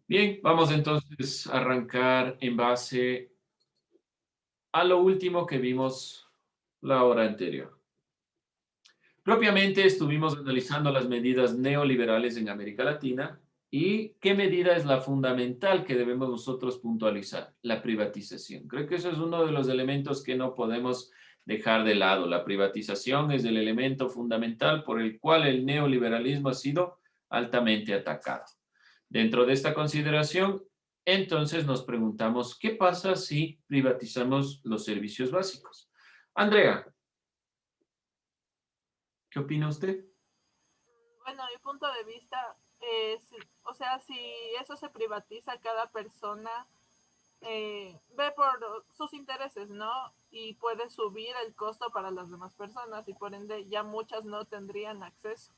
Bien, vamos entonces a arrancar en base a lo último que vimos la hora anterior. Propiamente estuvimos analizando las medidas neoliberales en América Latina y qué medida es la fundamental que debemos nosotros puntualizar, la privatización. Creo que eso es uno de los elementos que no podemos dejar de lado. La privatización es el elemento fundamental por el cual el neoliberalismo ha sido altamente atacado. Dentro de esta consideración, entonces nos preguntamos, ¿qué pasa si privatizamos los servicios básicos? Andrea, ¿qué opina usted? Bueno, mi punto de vista es, o sea, si eso se privatiza, cada persona ve por sus intereses, ¿no? Y puede subir el costo para las demás personas y por ende ya muchas no tendrían acceso.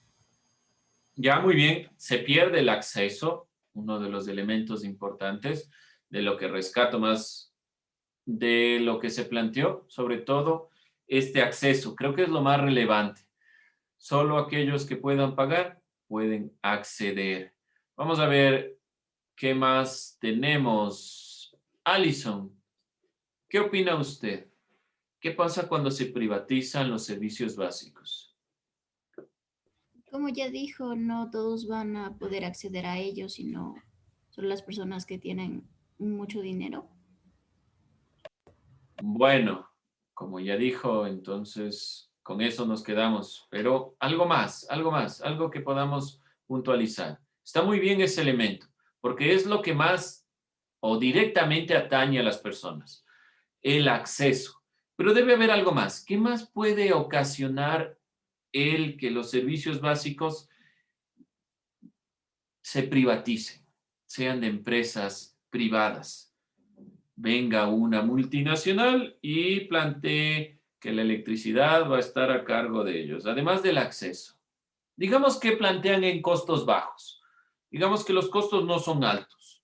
Ya muy bien, se pierde el acceso, uno de los elementos importantes de lo que rescato más de lo que se planteó, sobre todo este acceso, creo que es lo más relevante. Solo aquellos que puedan pagar pueden acceder. Vamos a ver qué más tenemos. Alison, ¿qué opina usted? ¿Qué pasa cuando se privatizan los servicios básicos? Como ya dijo, no todos van a poder acceder a ellos, sino solo las personas que tienen mucho dinero. Bueno, como ya dijo, entonces con eso nos quedamos, pero algo más, algo que podamos puntualizar. Está muy bien ese elemento, porque es lo que más o directamente atañe a las personas, el acceso. Pero debe haber algo más. ¿Qué más puede ocasionar el que los servicios básicos se privaticen, sean de empresas privadas? Venga una multinacional y plantee que la electricidad va a estar a cargo de ellos, además del acceso. Digamos que plantean en costos bajos. Digamos que los costos no son altos.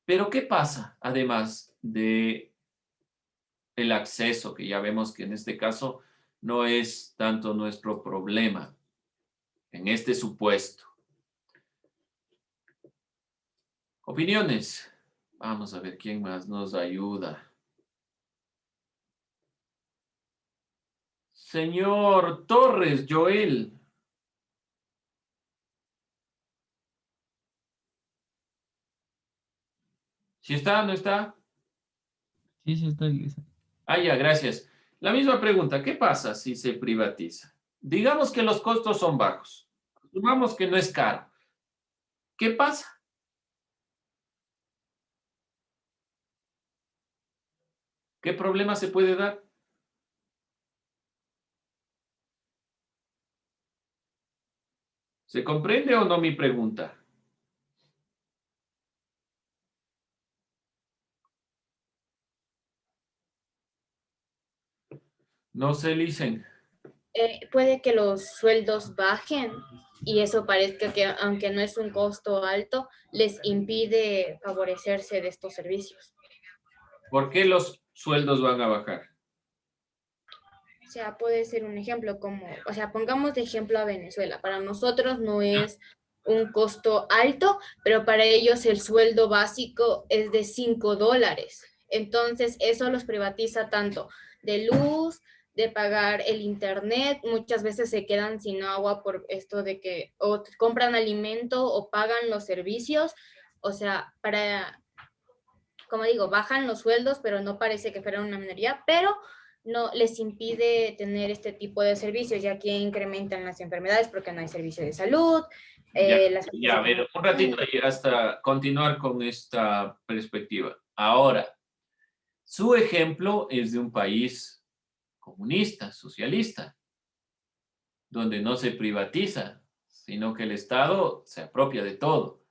Pero ¿qué pasa además de el acceso, que ya vemos que en este caso no es tanto nuestro problema en este supuesto? Opiniones. Vamos a ver quién más nos ayuda. Señor Torres, Joel. ¿Si está, no está? Sí, sí, estoy listo. Ah, ya, gracias. La misma pregunta, ¿qué pasa si se privatiza? Digamos que los costos son bajos. Asumamos que no es caro. ¿Qué pasa? ¿Qué problema se puede dar? ¿Se comprende o no mi pregunta? No se licen. Puede que los sueldos bajen y eso parezca que, aunque no es un costo alto, les impide favorecerse de estos servicios. ¿Por qué los sueldos van a bajar? O sea, puede ser un ejemplo como, o sea, pongamos de ejemplo a Venezuela. Para nosotros no es un costo alto, pero para ellos el sueldo básico es de $5. Entonces, eso los privatiza tanto de luz, de pagar el internet, muchas veces se quedan sin agua por esto de que o compran alimento o pagan los servicios, o sea, como digo, bajan los sueldos, pero no parece que fuera una minoría, pero no les impide tener este tipo de servicios, ya que incrementan las enfermedades porque no hay servicio de salud, Ya, las ya, a ver, un ratito ahí hasta continuar con esta perspectiva. Ahora, su ejemplo es de un país comunista, socialista, donde no se privatiza, sino que el Estado se apropia de todo.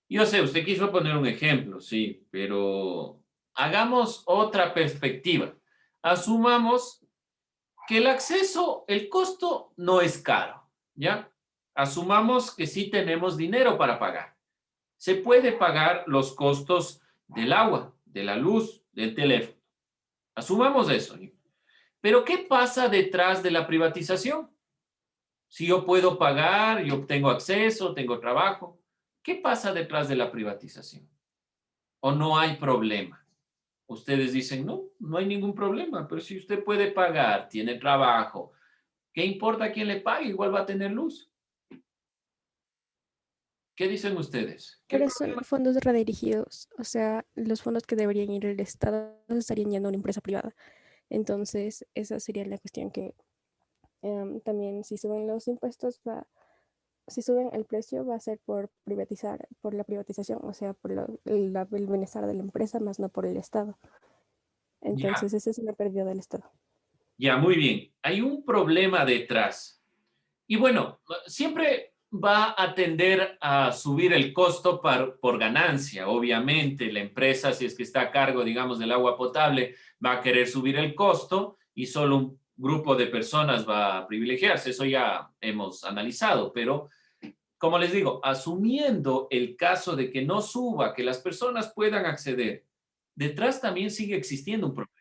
Yo sé, usted quiso poner un ejemplo, sí, pero hagamos otra perspectiva. Asumamos que el acceso, el costo no es caro, ¿ya? Asumamos que sí tenemos dinero para pagar. Se puede pagar los costos del agua, de la luz, del teléfono. Asumamos eso. Pero ¿qué pasa detrás de la privatización? Si yo puedo pagar, yo tengo acceso, tengo trabajo, ¿Qué pasa detrás de la privatización? ¿O no hay problema? Ustedes dicen, no, no hay ningún problema, pero si usted puede pagar, tiene trabajo, ¿qué importa quién le pague? Igual va a tener luz. ¿Qué dicen ustedes? ¿Qué Pero son problema? fondos redirigidos, o sea, los fondos que deberían ir al Estado estarían yendo a una empresa privada. Entonces, esa sería la cuestión que también si suben los impuestos, si suben el precio va a ser por privatizar, por la privatización, o sea, por el bienestar de la empresa, más no por el Estado. Ya, Entonces, esa es una pérdida del Estado. ya, muy bien. Hay un problema detrás. Y bueno, siempre va a tender a subir el costo por ganancia. Obviamente, la empresa, si es que está a cargo, digamos, del agua potable, va a querer subir el costo y solo un grupo de personas va a privilegiarse. Eso ya hemos analizado, pero como les digo, asumiendo el caso de que no suba, que las personas puedan acceder, detrás también sigue existiendo un problema.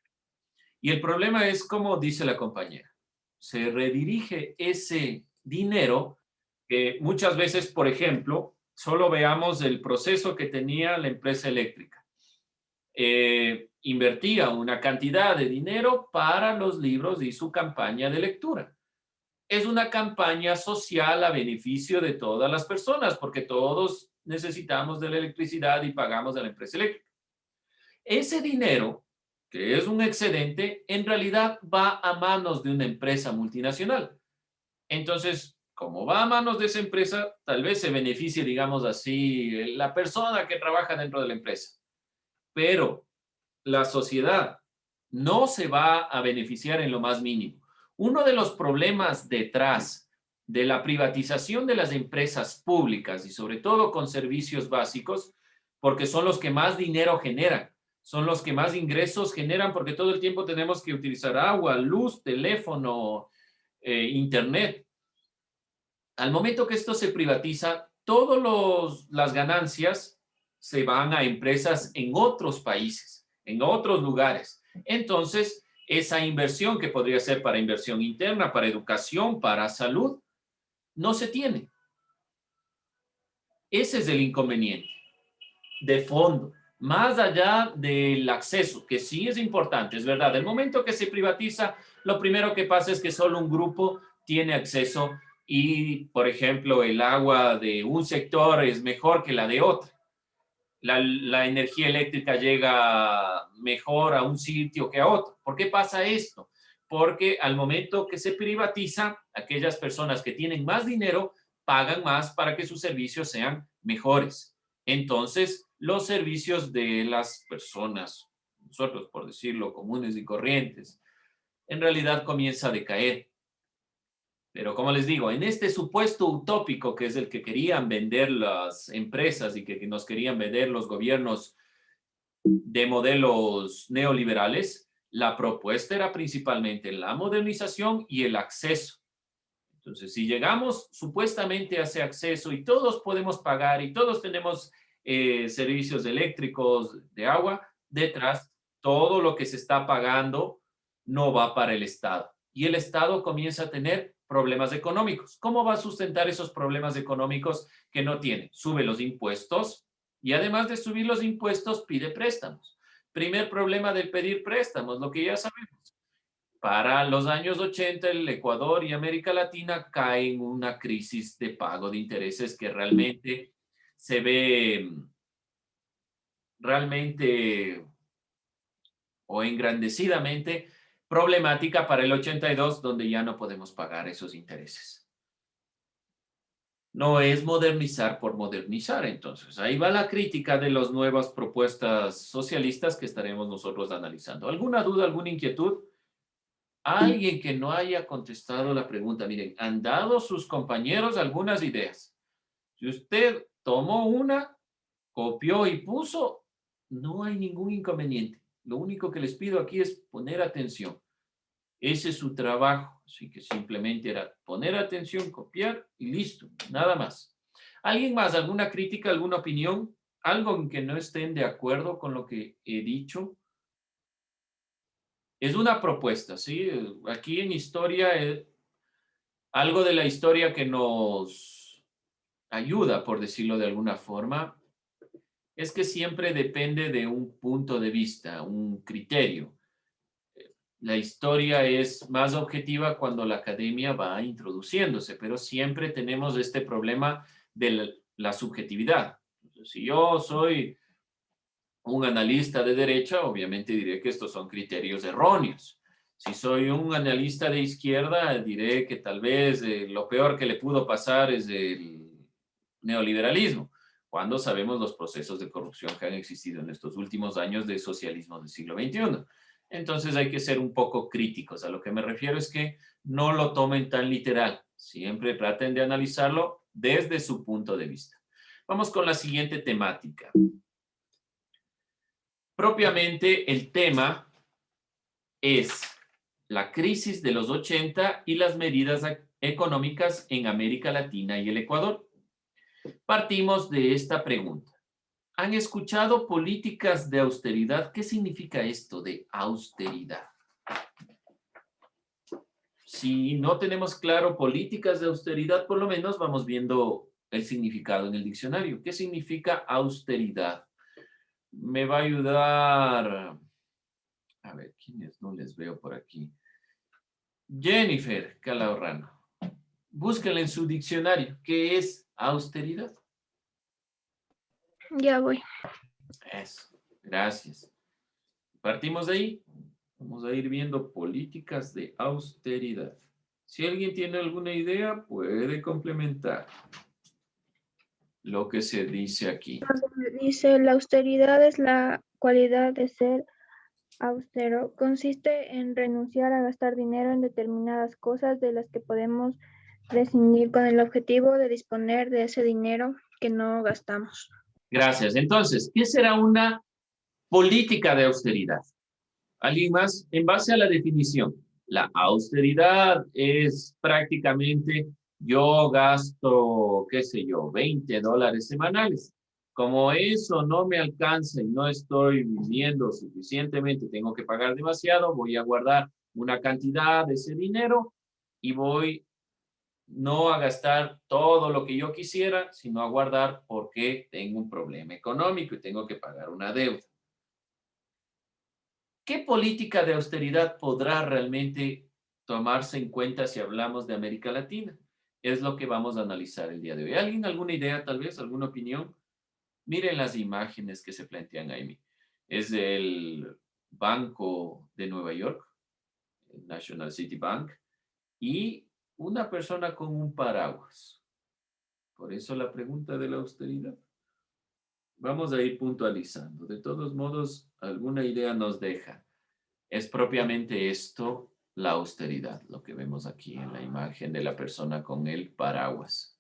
Y el problema es, como dice la compañera, se redirige ese dinero que muchas veces, por ejemplo, solo veamos el proceso que tenía la empresa eléctrica. Invertía una cantidad de dinero para los libros y su campaña de lectura. Es una campaña social a beneficio de todas las personas, porque todos necesitamos de la electricidad y pagamos a la empresa eléctrica. Ese dinero, que es un excedente, en realidad va a manos de una empresa multinacional. Entonces, como va a manos de esa empresa, tal vez se beneficie, digamos así, la persona que trabaja dentro de la empresa. Pero la sociedad no se va a beneficiar en lo más mínimo. Uno de los problemas detrás de la privatización de las empresas públicas y sobre todo con servicios básicos, porque son los que más dinero generan, son los que más ingresos generan porque todo el tiempo tenemos que utilizar agua, luz, teléfono, internet. Al momento que esto se privatiza, todas las ganancias se van a empresas en otros países, en otros lugares. Entonces, esa inversión que podría ser para inversión interna, para educación, para salud, no se tiene. Ese es el inconveniente de fondo, más allá del acceso, que sí es importante, es verdad. El momento que se privatiza, lo primero que pasa es que solo un grupo tiene acceso y, por ejemplo, el agua de un sector es mejor que la de otro. La energía eléctrica llega mejor a un sitio que a otro. ¿Por qué pasa esto? Porque al momento que se privatiza, aquellas personas que tienen más dinero pagan más para que sus servicios sean mejores. Entonces, los servicios de las personas, nosotros por decirlo, comunes y corrientes, en realidad comienza a decaer. Pero como les digo, en este supuesto utópico que es el que querían vender las empresas y que nos querían vender los gobiernos de modelos neoliberales, la propuesta era principalmente la modernización y el acceso. Entonces, si llegamos supuestamente a ese acceso y todos podemos pagar y todos tenemos servicios eléctricos, de agua, detrás, todo lo que se está pagando no va para el Estado. Y el Estado comienza a tener problemas económicos. ¿Cómo va a sustentar esos problemas económicos que no tiene? Sube los impuestos y además de subir los impuestos, pide préstamos. Primer problema del pedir préstamos, lo que ya sabemos. Para los años 80, el Ecuador y América Latina caen en una crisis de pago de intereses que realmente se ve realmente o engrandecidamente problemática para el 82, donde ya no podemos pagar esos intereses. No es modernizar por modernizar, entonces. Ahí va la crítica de las nuevas propuestas socialistas que estaremos nosotros analizando. ¿Alguna duda, alguna inquietud? Alguien que no haya contestado la pregunta. Miren, han dado sus compañeros algunas ideas. Si usted tomó una, copió y puso, no hay ningún inconveniente. Lo único que les pido aquí es poner atención. Ese es su trabajo. Así que simplemente era poner atención, copiar y listo. Nada más. ¿Alguien más? ¿Alguna crítica, alguna opinión? ¿Algo en que no estén de acuerdo con lo que he dicho? Es una propuesta, ¿sí? Aquí en historia, algo de la historia que nos ayuda, por decirlo de alguna forma, es que siempre depende de un punto de vista, un criterio. La historia es más objetiva cuando la academia va introduciéndose, pero siempre tenemos este problema de la subjetividad. Si yo soy un analista de derecha, obviamente diré que estos son criterios erróneos. Si soy un analista de izquierda, diré que tal vez lo peor que le pudo pasar es el neoliberalismo, cuando sabemos los procesos de corrupción que han existido en estos últimos años del socialismo del siglo XXI. Entonces hay que ser un poco críticos. A lo que me refiero es que no lo tomen tan literal. Siempre traten de analizarlo desde su punto de vista. Vamos con la siguiente temática. Propiamente el tema es la crisis de los 80 y las medidas económicas en América Latina y el Ecuador. Partimos de esta pregunta. ¿Han escuchado políticas de austeridad? ¿Qué significa esto de austeridad? Si no tenemos claro políticas de austeridad, por lo menos vamos viendo el significado en el diccionario. ¿Qué significa austeridad? Me va a ayudar... A ver, ¿quiénes no les veo por aquí? Jennifer Calahorrano. Búsquenla en su diccionario. ¿Qué es austeridad? Ya voy. Eso, gracias. Partimos de ahí. Vamos a ir viendo políticas de austeridad. Si alguien tiene alguna idea, puede complementar lo que se dice aquí. Dice, la austeridad es la cualidad de ser austero. Consiste en renunciar a gastar dinero en determinadas cosas de las que podemos prescindir con el objetivo de disponer de ese dinero que no gastamos. Gracias. Entonces, ¿qué será una política de austeridad? ¿Alguien más? En base a la definición, la austeridad es prácticamente yo gasto, qué sé yo, $20 semanales. Como eso no me alcanza y no estoy viviendo suficientemente, tengo que pagar demasiado, voy a guardar una cantidad de ese dinero y voy no a gastar todo lo que yo quisiera, sino a guardar porque tengo un problema económico y tengo que pagar una deuda. ¿Qué política de austeridad podrá realmente tomarse en cuenta si hablamos de América Latina? Es lo que vamos a analizar el día de hoy. ¿Alguien alguna idea, tal vez, alguna opinión? Miren las imágenes que se plantean ahí. Es el Banco de Nueva York, el National City Bank, y una persona con un paraguas. Por eso la pregunta de la austeridad. Vamos a ir puntualizando. De todos modos, alguna idea nos deja. Es propiamente esto la austeridad, lo que vemos aquí en la imagen de la persona con el paraguas.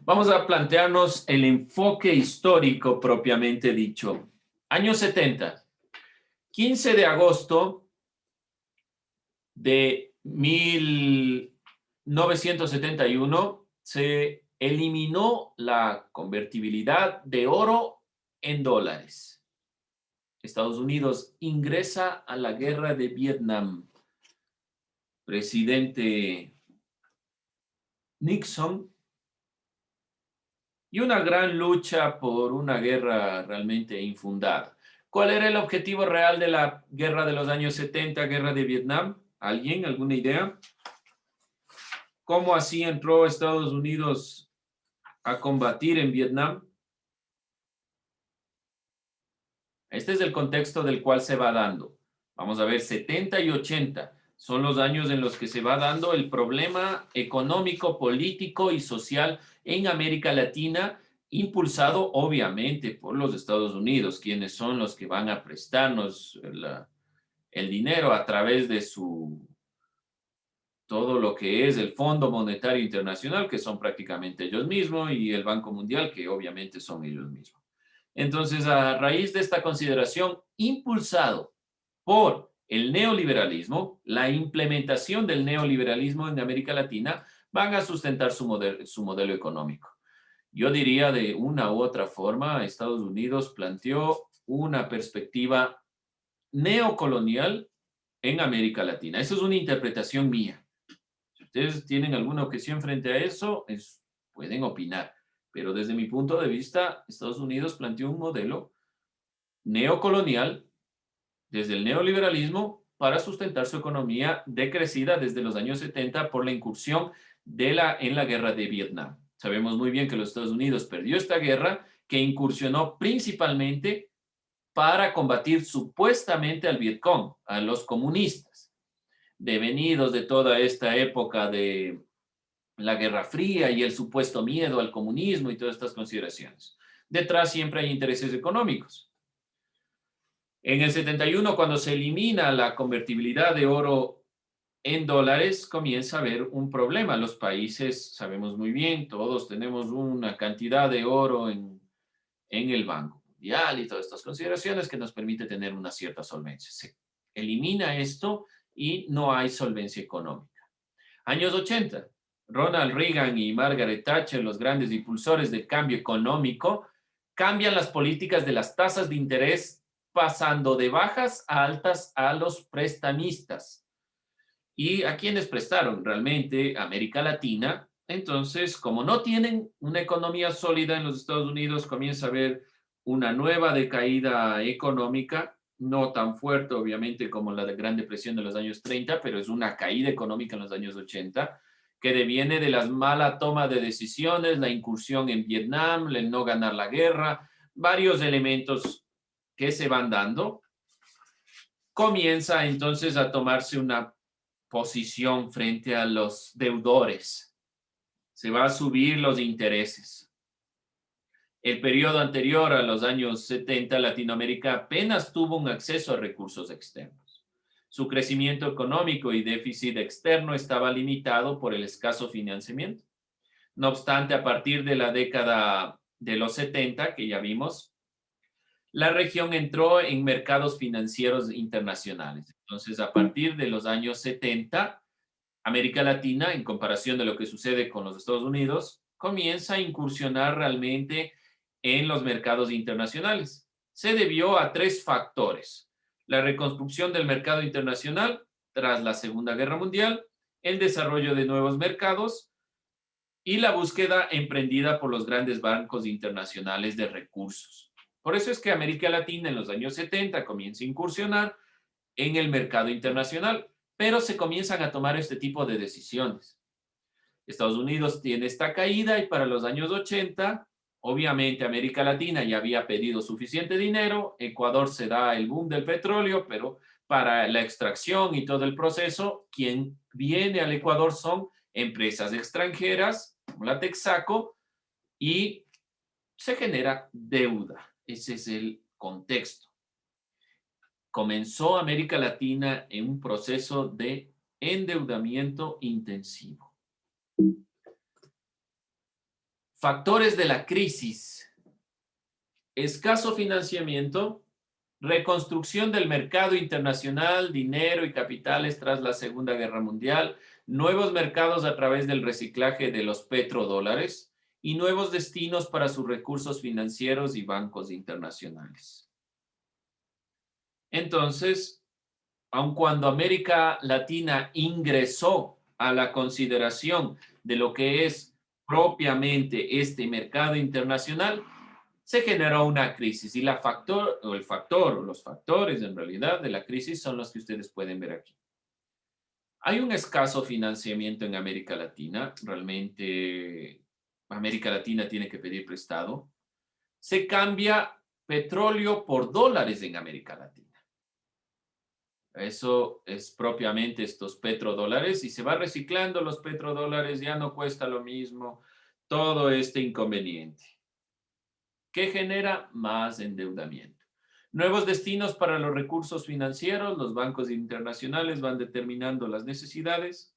Vamos a plantearnos el enfoque histórico propiamente dicho. Años 70, 15 de agosto de 1971, se eliminó la convertibilidad de oro en dólares. Estados Unidos ingresa a la guerra de Vietnam. Presidente Nixon. Y una gran lucha por una guerra realmente infundada. ¿Cuál era el objetivo real de la guerra de los años 70, guerra de Vietnam? ¿Alguien? ¿Alguna idea? ¿Cómo así entró Estados Unidos a combatir en Vietnam? Este es el contexto del cual se va dando. Vamos a ver, 70 y 80 son los años en los que se va dando el problema económico, político y social en América Latina, impulsado obviamente por los Estados Unidos, quienes son los que van a prestarnos el dinero a través de todo lo que es el Fondo Monetario Internacional, que son prácticamente ellos mismos, y el Banco Mundial, que obviamente son ellos mismos. Entonces, a raíz de esta consideración, impulsado por el neoliberalismo, la implementación del neoliberalismo en América Latina, van a sustentar su modelo económico. Yo diría de una u otra forma, Estados Unidos planteó una perspectiva neocolonial en América Latina. Eso es una interpretación mía. ustedes tienen alguna objeción frente a eso, pueden opinar. Pero desde mi punto de vista, Estados Unidos planteó un modelo neocolonial desde el neoliberalismo para sustentar su economía decrecida desde los años 70 por la incursión en la guerra de Vietnam. Sabemos muy bien que los Estados Unidos perdió esta guerra, que incursionó principalmente para combatir supuestamente al Vietcong, a los comunistas, devenidos de toda esta época de la Guerra Fría y el supuesto miedo al comunismo y todas estas consideraciones. Detrás siempre hay intereses económicos. En el 71, cuando se elimina la convertibilidad de oro en dólares, comienza a haber un problema. Los países, sabemos muy bien, todos tenemos una cantidad de oro en el Banco Mundial y todas estas consideraciones que nos permite tener una cierta solvencia. Se elimina esto y no hay solvencia económica. Años 80, Ronald Reagan y Margaret Thatcher, los grandes impulsores del cambio económico, cambian las políticas de las tasas de interés pasando de bajas a altas a los prestamistas. ¿Y a quiénes prestaron? Realmente América Latina. Entonces, como no tienen una economía sólida en los Estados Unidos, comienza a haber una nueva decaída económica, no tan fuerte obviamente como la de Gran Depresión de los años 30, pero es una caída económica en los años 80, que deviene de la mala toma de decisiones, la incursión en Vietnam, el no ganar la guerra, varios elementos que se van dando. Comienza entonces a tomarse una posición frente a los deudores. Se va a subir los intereses. El periodo anterior a los años 70, Latinoamérica apenas tuvo un acceso a recursos externos. Su crecimiento económico y déficit externo estaba limitado por el escaso financiamiento. No obstante, a partir de la década de los 70, que ya vimos, la región entró en mercados financieros internacionales. Entonces, a partir de los años 70, América Latina, en comparación de lo que sucede con los Estados Unidos, comienza a incursionar realmente en los mercados internacionales. Se debió a 3 factores: la reconstrucción del mercado internacional tras la Segunda Guerra Mundial, el desarrollo de nuevos mercados y la búsqueda emprendida por los grandes bancos internacionales de recursos. Por eso es que América Latina en los años 70 comienza a incursionar en el mercado internacional, pero se comienzan a tomar este tipo de decisiones. Estados Unidos tiene esta caída y para los años 80, obviamente América Latina ya había pedido suficiente dinero, Ecuador se da el boom del petróleo, pero para la extracción y todo el proceso, quien viene al Ecuador son empresas extranjeras, como la Texaco, y se genera deuda. Ese es el contexto. Comenzó América Latina en un proceso de endeudamiento intensivo. Factores de la crisis: escaso financiamiento, reconstrucción del mercado internacional, dinero y capitales tras la Segunda Guerra Mundial, nuevos mercados a través del reciclaje de los petrodólares y nuevos destinos para sus recursos financieros y bancos internacionales. Entonces, aun cuando América Latina ingresó a la consideración de lo que es propiamente este mercado internacional, se generó una crisis y los factores en realidad de la crisis son los que ustedes pueden ver aquí. Hay un escaso financiamiento en América Latina, realmente América Latina tiene que pedir prestado. Se cambia petróleo por dólares en América Latina. Eso es propiamente estos petrodólares y se va reciclando los petrodólares, ya no cuesta lo mismo, todo este inconveniente. ¿Qué genera? Más endeudamiento. Nuevos destinos para los recursos financieros, los bancos internacionales van determinando las necesidades.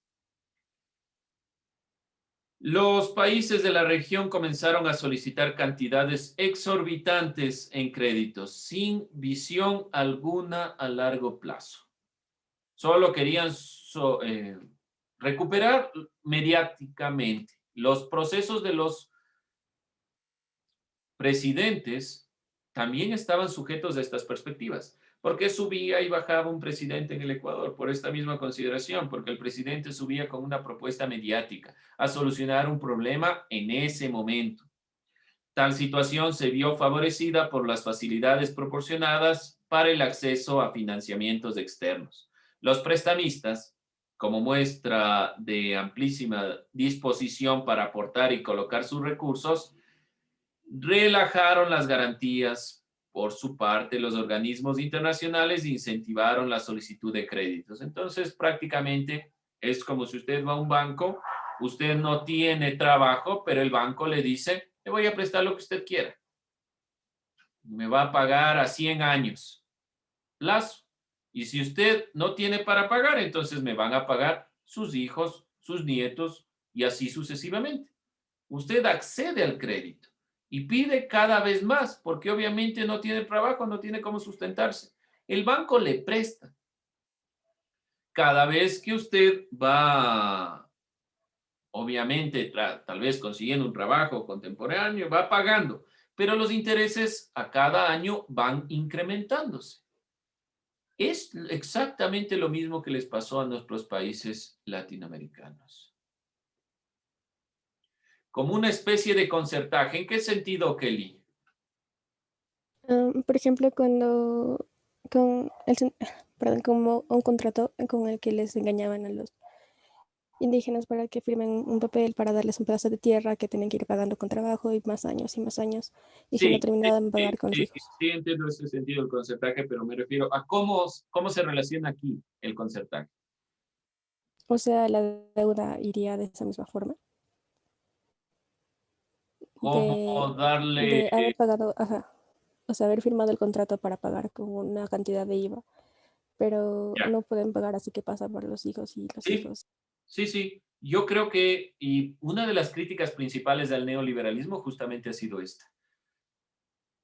Los países de la región comenzaron a solicitar cantidades exorbitantes en créditos, sin visión alguna a largo plazo. Solo querían recuperar mediáticamente. Los procesos de los presidentes también estaban sujetos a estas perspectivas. ¿Por qué subía y bajaba un presidente en el Ecuador? Por esta misma consideración, porque el presidente subía con una propuesta mediática a solucionar un problema en ese momento. Tal situación se vio favorecida por las facilidades proporcionadas para el acceso a financiamientos externos. Los prestamistas, como muestra de amplísima disposición para aportar y colocar sus recursos, relajaron las garantías. Por su parte, los organismos internacionales incentivaron la solicitud de créditos. Entonces, prácticamente es como si usted va a un banco, usted no tiene trabajo, pero el banco le dice, le voy a prestar lo que usted quiera. Me va a pagar a 100 años plazo. Y si usted no tiene para pagar, entonces me van a pagar sus hijos, sus nietos y así sucesivamente. Usted accede al crédito y pide cada vez más, porque obviamente no tiene trabajo, no tiene cómo sustentarse. El banco le presta. Cada vez que usted va, obviamente, tal vez consiguiendo un trabajo contemporáneo, va pagando, pero los intereses a cada año van incrementándose. Es exactamente lo mismo que les pasó a nuestros países latinoamericanos. Como una especie de concertaje. ¿En qué sentido, Kelly? Por ejemplo, cuando como un contrato con el que les engañaban a los indígenas para que firmen un papel para darles un pedazo de tierra que tienen que ir pagando con trabajo y más años, y si no terminaban de pagar con los hijos. Sí, entiendo ese sentido del concertaje, pero me refiero a cómo se relaciona aquí el concertaje. O sea, la deuda iría de esa misma forma. ¿Cómo darle? De haber pagado, o sea, haber firmado el contrato para pagar con una cantidad de IVA, pero no pueden pagar, así que pasa por los hijos y los hijos. Sí. Yo creo que, y una de las críticas principales del neoliberalismo justamente ha sido esta.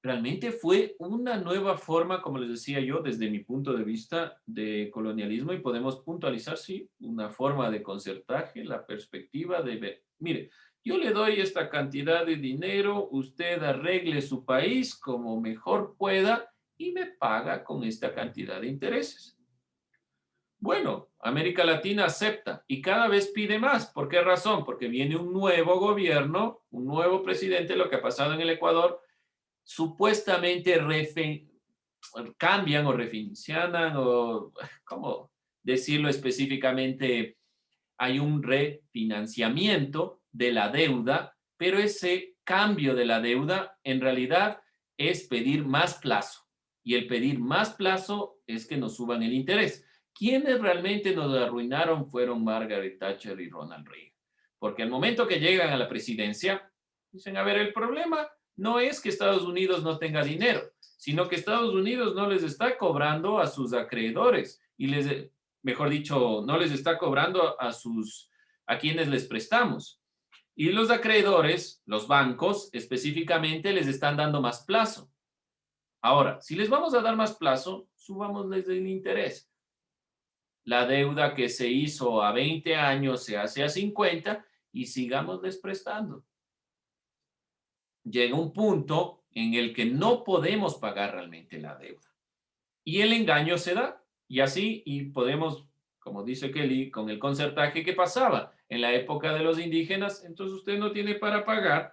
Realmente fue una nueva forma, como les decía yo, desde mi punto de vista de colonialismo, y podemos puntualizar, sí, una forma de concertaje, la perspectiva de ver, mire, yo le doy esta cantidad de dinero, usted arregle su país como mejor pueda y me paga con esta cantidad de intereses. Bueno, América Latina acepta y cada vez pide más. ¿Por qué razón? Porque viene un nuevo gobierno, un nuevo presidente, lo que ha pasado en el Ecuador, supuestamente cambian o refinancian o, ¿cómo decirlo específicamente? Hay un refinanciamiento de la deuda, pero ese cambio de la deuda en realidad es pedir más plazo. Y el pedir más plazo es que nos suban el interés. Quienes realmente nos arruinaron fueron Margaret Thatcher y Ronald Reagan. Porque al momento que llegan a la presidencia, dicen, a ver, el problema no es que Estados Unidos no tenga dinero, sino que Estados Unidos no les está cobrando a sus acreedores y mejor dicho, no les está cobrando a quienes les prestamos. Y los acreedores, los bancos específicamente, les están dando más plazo. Ahora, si les vamos a dar más plazo, subámosles el interés. La deuda que se hizo a 20 años se hace a 50 y sigámosles prestando. Llega un punto en el que no podemos pagar realmente la deuda. Y el engaño se da. Y así, y podemos, como dice Kelly, con el concertaje que pasaba en la época de los indígenas, entonces usted no tiene para pagar,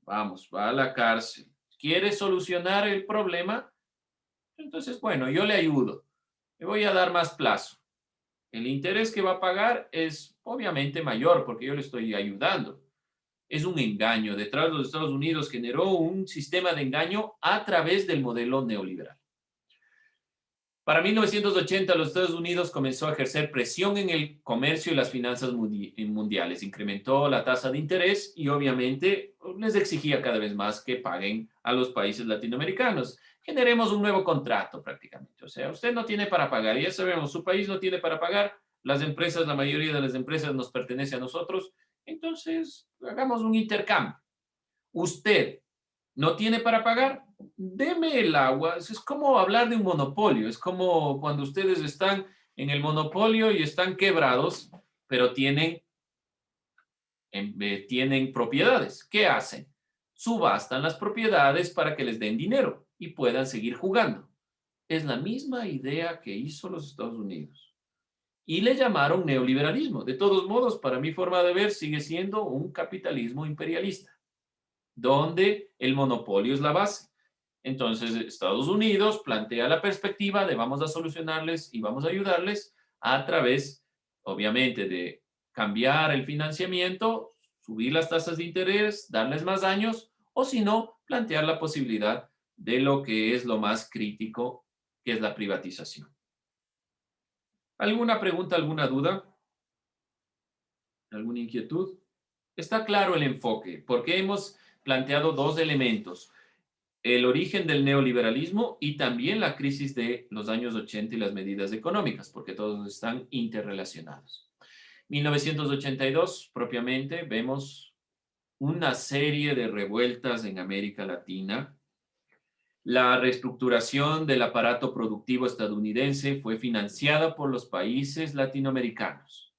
vamos, va a la cárcel. ¿Quiere solucionar el problema? Entonces, bueno, yo le ayudo. Le voy a dar más plazo. El interés que va a pagar es obviamente mayor porque yo le estoy ayudando. Es un engaño. Detrás de los Estados Unidos generó un sistema de engaño a través del modelo neoliberal. Para 1980, los Estados Unidos comenzó a ejercer presión en el comercio y las finanzas mundiales. Incrementó la tasa de interés y obviamente les exigía cada vez más que paguen a los países latinoamericanos. Generemos un nuevo contrato prácticamente. O sea, usted no tiene para pagar. Ya sabemos, su país no tiene para pagar. Las empresas, la mayoría de las empresas nos pertenece a nosotros. Entonces, hagamos un intercambio. Usted no tiene para pagar, deme el agua. Es como hablar de un monopolio. Es como cuando ustedes están en el monopolio y están quebrados, pero tienen propiedades. ¿Qué hacen? Subastan las propiedades para que les den dinero y puedan seguir jugando. Es la misma idea que hizo los Estados Unidos. Y le llamaron neoliberalismo. De todos modos, para mi forma de ver, sigue siendo un capitalismo imperialista, donde el monopolio es la base. Entonces, Estados Unidos plantea la perspectiva de vamos a solucionarles y vamos a ayudarles a través, obviamente, de cambiar el financiamiento, subir las tasas de interés, darles más años, o si no, plantear la posibilidad de lo que es lo más crítico, que es la privatización. ¿Alguna pregunta, alguna duda? ¿Alguna inquietud? Está claro el enfoque, porque hemos planteado dos elementos: el origen del neoliberalismo y también la crisis de los años 80 y las medidas económicas, porque todos están interrelacionados. 1982, propiamente, vemos una serie de revueltas en América Latina. La reestructuración del aparato productivo estadounidense fue financiada por los países latinoamericanos.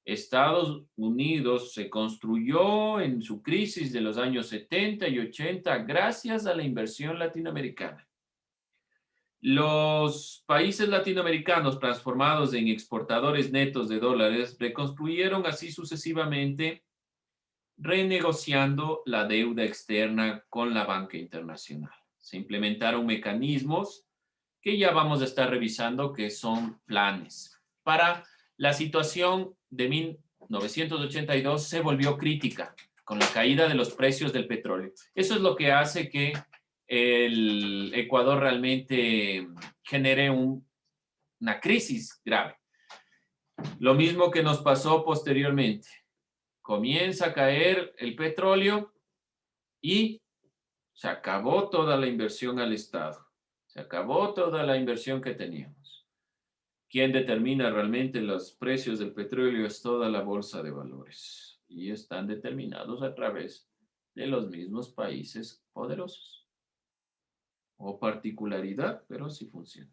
Estados Unidos se construyó en su crisis de los años 70 y 80 gracias a la inversión latinoamericana. Los países latinoamericanos transformados en exportadores netos de dólares reconstruyeron así sucesivamente, renegociando la deuda externa con la banca internacional. Se implementaron mecanismos que ya vamos a estar revisando, que son planes. Para la situación de 1982 se volvió crítica con la caída de los precios del petróleo. Eso es lo que hace que el Ecuador realmente genere una crisis grave. Lo mismo que nos pasó posteriormente. Comienza a caer el petróleo y se acabó toda la inversión al Estado. Se acabó toda la inversión que teníamos. Quien determina realmente los precios del petróleo es toda la bolsa de valores. Y están determinados a través de los mismos países poderosos. O particularidad, pero sí funciona.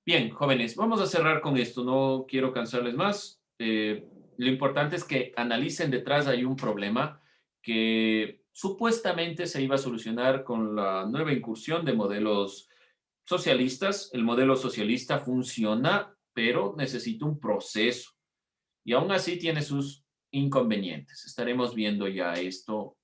Bien, jóvenes, vamos a cerrar con esto. No quiero cansarles más. Lo importante es que analicen detrás. Hay un problema que supuestamente se iba a solucionar con la nueva incursión de modelos socialistas. El modelo socialista funciona, pero necesita un proceso. Y aún así tiene sus inconvenientes. Estaremos viendo ya esto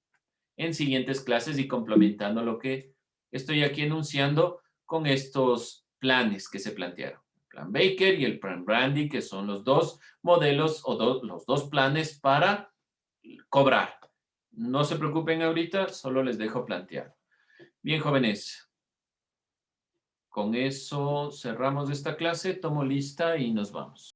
en siguientes clases y complementando lo que estoy aquí enunciando con estos planes que se plantearon. El plan Baker y el plan Brandy, que son los dos modelos o los dos planes para cobrar. No se preocupen ahorita, solo les dejo plantear. Bien, jóvenes. Con eso cerramos esta clase, tomo lista y nos vamos.